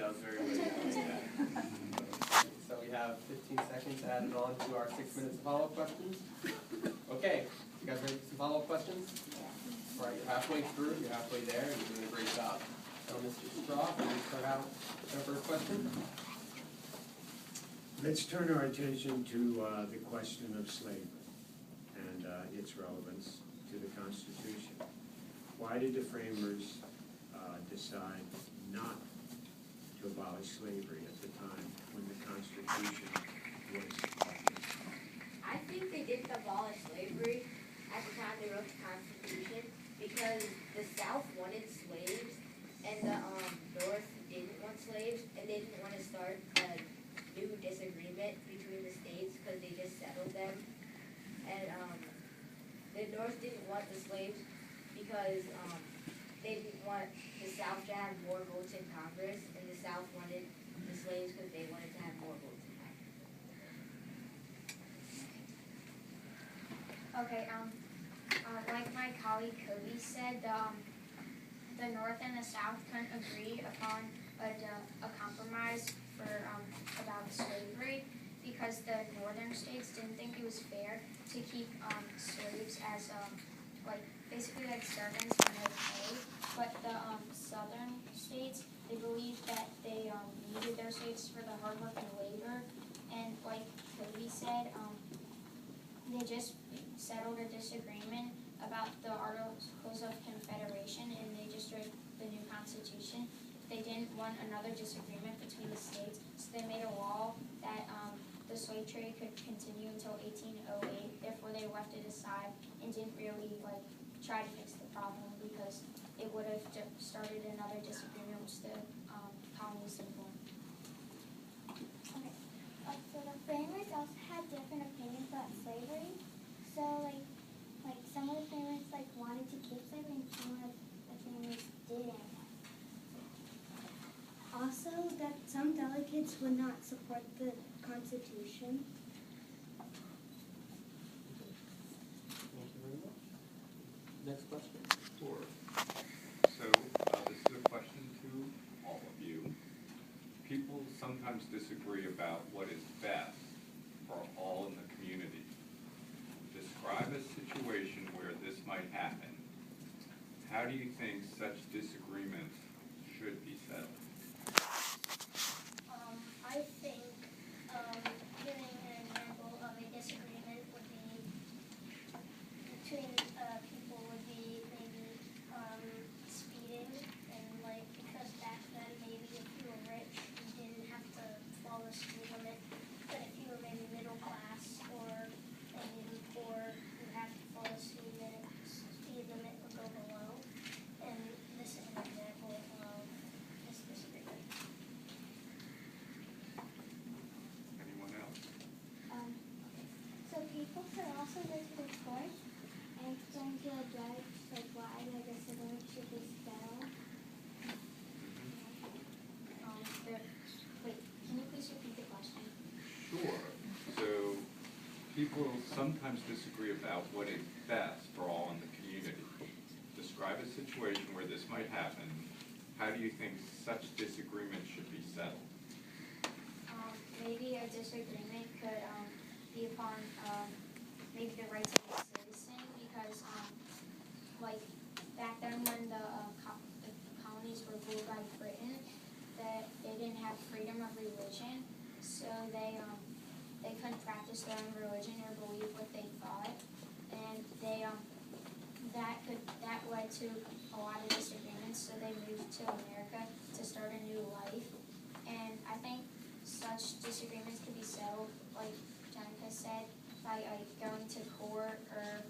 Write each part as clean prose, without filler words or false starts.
That was very good. So we have 15 seconds added on to our 6 minutes of follow-up questions. Okay, you guys ready for some follow-up questions? All right, you're halfway through, you're halfway there, and you're doing a great job. So Mr. Straw, can you start out with our first question? Let's turn our attention to the question of slavery and its relevance to the Constitution. Why did the framers decide not to abolish slavery at the time when the Constitution was written? I think they didn't abolish slavery at the time they wrote the Constitution because the South wanted slaves and the North didn't want slaves, and they didn't want to start a new disagreement between the states because they just settled them. And the North didn't want the slaves because they didn't want the South to have more votes in Congress, and the South wanted the slaves because they wanted to have more votes in Congress. Okay, like my colleague Cody said, the North and the South couldn't agree upon a compromise for about slavery because the northern states didn't think it was fair to keep slaves as basically like servants for no pay, but the southern states, they believed that they needed their slaves for the hard work and labor, and like Cody said, they just settled a disagreement about the Articles of Confederation, and they just wrote the new Constitution. They didn't want another disagreement between the states, so they made a law that the slave trade could continue until 1808. Therefore, they left it aside and didn't really try to fix the problem because it would have started another disagreement which the colonies didn't want. Okay. So the framers also had different opinions about slavery. So like some of the framers wanted to keep slavery and some of the framers didn't. Also, that some delegates would not support the Constitution. Thank you very much. Next question. Sure. So this is a question to all of you. People sometimes disagree about what is best for all in the community. Describe a situation where this might happen. How do you think such disagreements should be settled? I think giving an example of a disagreement would be between people would be maybe speeding, and because back then maybe if you were rich you didn't have to follow the speed limit, but if you were maybe middle class or maybe poor, you have to follow the speed limit would go below, and this is an example of this disagreement. Anyone else? So people could also go to the court and explain to a judge why the disagreement should be settled. Wait, can you please repeat the question? Sure. So people sometimes disagree about what is best for all in the community. Describe a situation where this might happen. How do you think such disagreement should be settled? Maybe a disagreement could be upon maybe the rights of the citizen because back then when the colonies were ruled by Britain, that they didn't have freedom of religion, so they couldn't practice their own religion or believe what they thought, and they that led to a lot of disagreements. So they moved to America to start a new life, and I think such disagreements can be settled, like Jenica said, by going to court or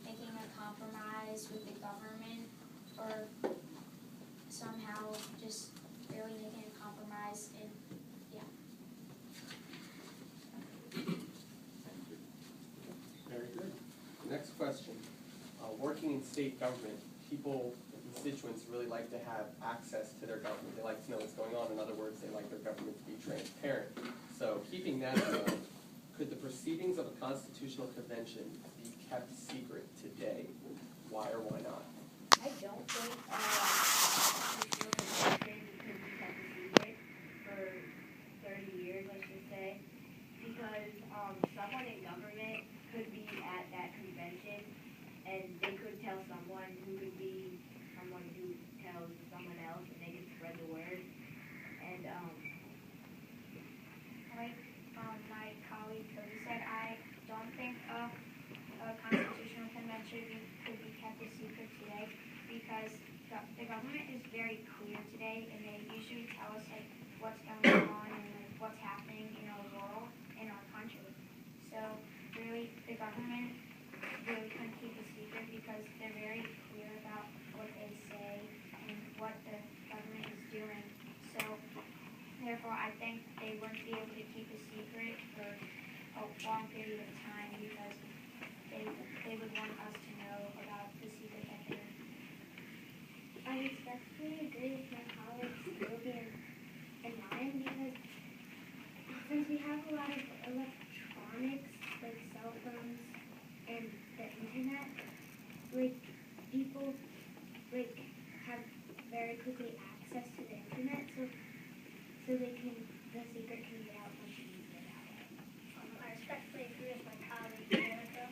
making a compromise with the government, or somehow just really making a compromise. And yeah. Very good. Next question. Working in state government, people, constituents really like to have access to their government. They like to know what's going on. In other words, they like their government to be transparent. So keeping that in mind, could the proceedings of a constitutional convention be kept secret today? Why or why not? I don't think constitutional convention could be kept a secret really, the government really couldn't keep a secret because they're very clear about what they say and what the government is doing. So therefore, I think they wouldn't be able to keep a secret for a long period of time because they would want us to know about the secret that they're in. I respectfully agree with my colleagues, Ruby and Ryan, because since we have a lot of electronics, like cell phones and the internet, like people like have very quickly access to the internet, so the secret can get out once you get out. I respectfully agree with my colleague Jenna, because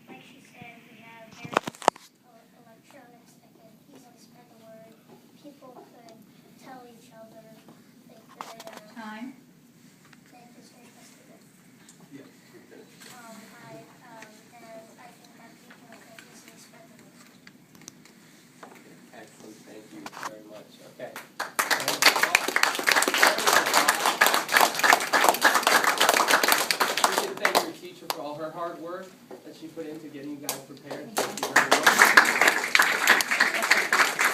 like she said, we have various electronics that can easily spread the word. People could tell each other. They could. Time. They could stay tested. Yes, we're finished. And I think that people could easily spread the word. Excellent, thank you very much. Okay. We should thank your teacher for all her hard work that she put into getting you guys prepared. Thank you very much.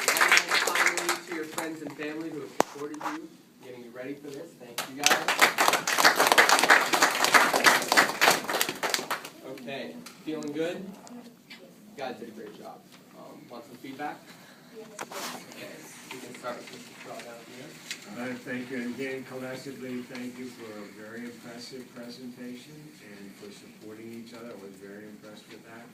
And then finally, to your friends and family who have supported you, getting you ready for this, thank you guys. Okay, feeling good? You guys did a great job. Want some feedback? Okay, we can start with Mr. Shaw down here. Thank you, and again, collectively, thank you for a very impressive presentation and for supporting each other. I was very impressed with that.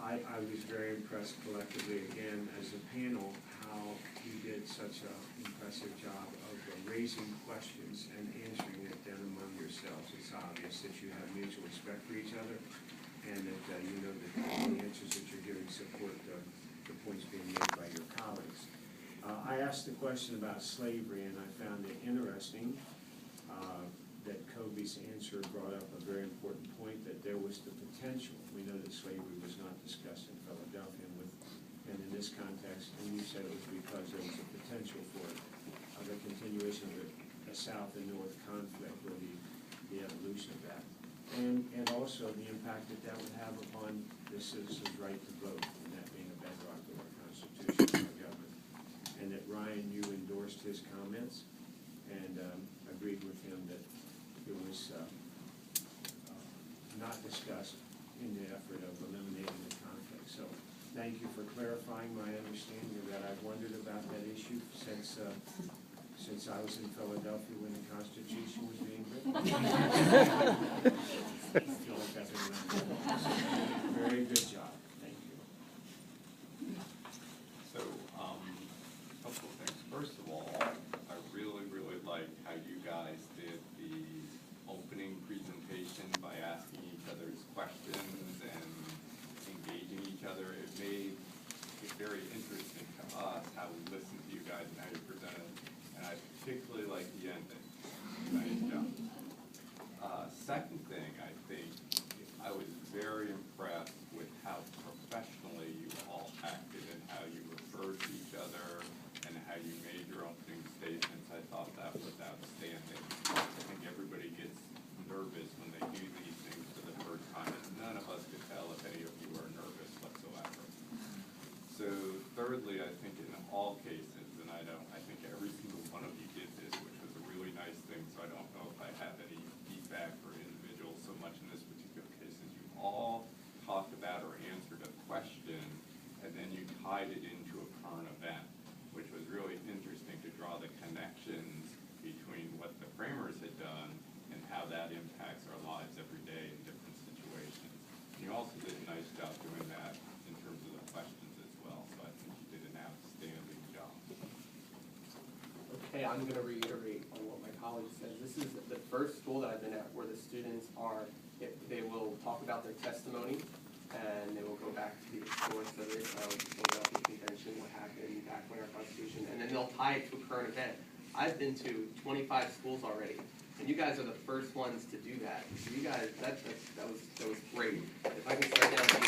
I was very impressed collectively, again, as a panel, how you did such an impressive job of raising questions and answering it then among yourselves. It's obvious that you have mutual respect for each other and that you know that the answers that you're giving support the points being made by your colleagues. I asked the question about slavery, and I found it interesting that Kobe's answer brought up a very important point, that there was the potential. We know that slavery was not discussed in Philadelphia and in this context, and you said it was because there was a potential for the continuation of the South and North conflict, or the evolution of that. And also the impact that would have upon the citizens' right to vote, and that being a bedrock of our Constitution and our government. And that Ryan, you endorsed his comments and agreed with him that it was not discussed in the effort of eliminating the conflict. So thank you for clarifying my understanding of that. I've wondered about that issue since I was in Philadelphia when the Constitution was being written. I feel like I've been around. Very good job. Thank you. So, a couple of things. First of all, I really, really liked how you guys did the opening presentation by asking each other's questions and engaging each other. It made it very interesting to us how we listened to you guys and how you presented. And I particularly like the ending. Nice job. Second thing, I think, I was very impressed with how professionally you all acted and how you referred to each other and how you made your opening statements. I thought that was outstanding. I think everybody gets nervous when they do these things for the first time, and none of us could tell if any of you are nervous whatsoever. So thirdly, I think in all cases, and I think every single one of you did this, which was a really nice thing, so I don't know if I have any feedback for individuals so much in this particular case, is you all talked about or answered a question, and then you tied it into a current event, which was really interesting to draw the connections between what the framers had done and how that impacts our lives every day in different situations. And you also did a nice job doing that in terms of the questions as well, so I think you did an outstanding job. Okay, I'm going to reiterate on what my colleague said. This is the first school that I've been at where the students they will talk about their testimony, and they will go back to the source of it, the Philadelphia Convention, what happened back when our Constitution, and then they'll tie it to a current event. I've been to 25 schools already, and you guys are the first ones to do that. So you guys, that was great. If I can start down to you.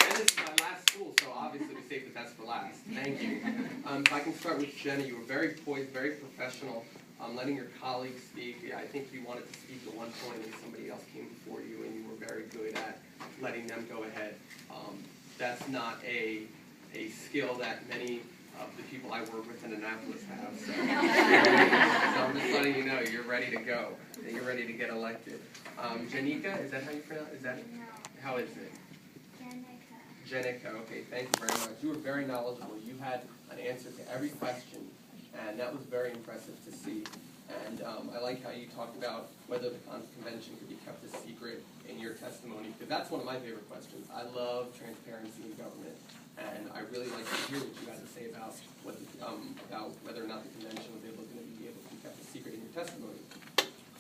And this is my last school, so obviously we saved the because that's for last. Thank you. If I can start with Jenna, you were very poised, very professional, letting your colleagues speak. I think you wanted to speak at one point and somebody else came before you, and you were very good at letting them go ahead. That's not a skill that many of the people I work with in Annapolis have. So, so I'm just letting you know you're ready to go, and you're ready to get elected. Janika, is that how you pronounce it? Is that No. how is it? Jenica. Jenica, okay, thank you very much. You were very knowledgeable. You had an answer to every question, and that was very impressive to see. And I like how you talked about whether the convention could be kept a secret in your testimony, because that's one of my favorite questions. I love transparency in government, and I really like to hear what you had to say about about whether or not the convention was going to be able to be kept a secret in your testimony.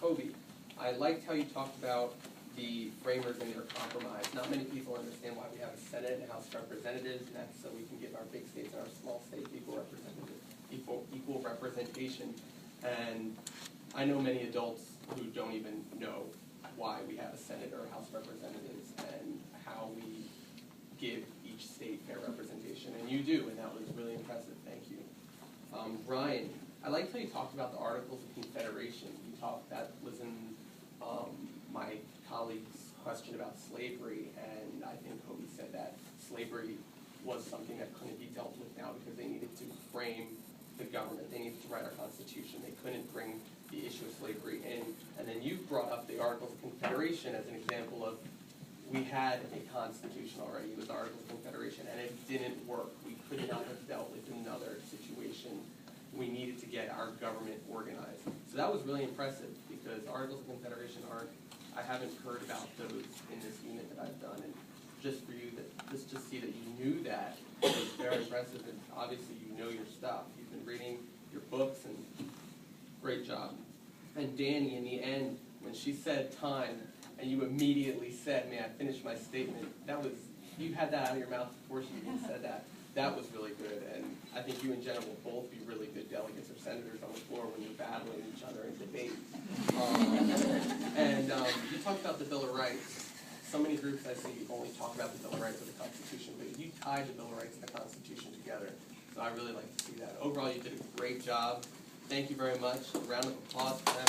Kobe, I liked how you talked about the framers and their compromise. Not many people understand why we have a Senate and House of Representatives, and that's so we can give our big states and our small states equal representation. And I know many adults who don't even know why we have a Senate or a House of Representatives and how we give each state fair representation. And you do, and that was really impressive. Thank you. Ryan, I liked how you talked about the Articles of Confederation. You talked, that was in my colleague's question about slavery, and I think Kobe said that slavery was something that couldn't be dealt with now because they needed to frame the government. They needed to write our Constitution. They couldn't bring the issue of slavery in. And then you brought up the Articles of Confederation as an example of we had a Constitution already. It was the Articles of Confederation, and it didn't work. We could not have dealt with another situation. We needed to get our government organized. So that was really impressive because Articles of Confederation aren't, I haven't heard about those in this unit that I've done. And just for you, just to see that you knew that was very impressive. And obviously you know your stuff. You've been reading your books, and great job. And Danny, in the end, when she said time, and you immediately said, may I finish my statement, that was, you had that out of your mouth before she even said that. That was really good, and I think you and Jenna will both be really good delegates or senators on the floor when you're battling each other in debate. You talked about the Bill of Rights. So many groups I see only talk about the Bill of Rights or the Constitution, but you tied the Bill of Rights and the Constitution together. So I really like to see that. Overall, you did a great job. Thank you very much. A round of applause for them.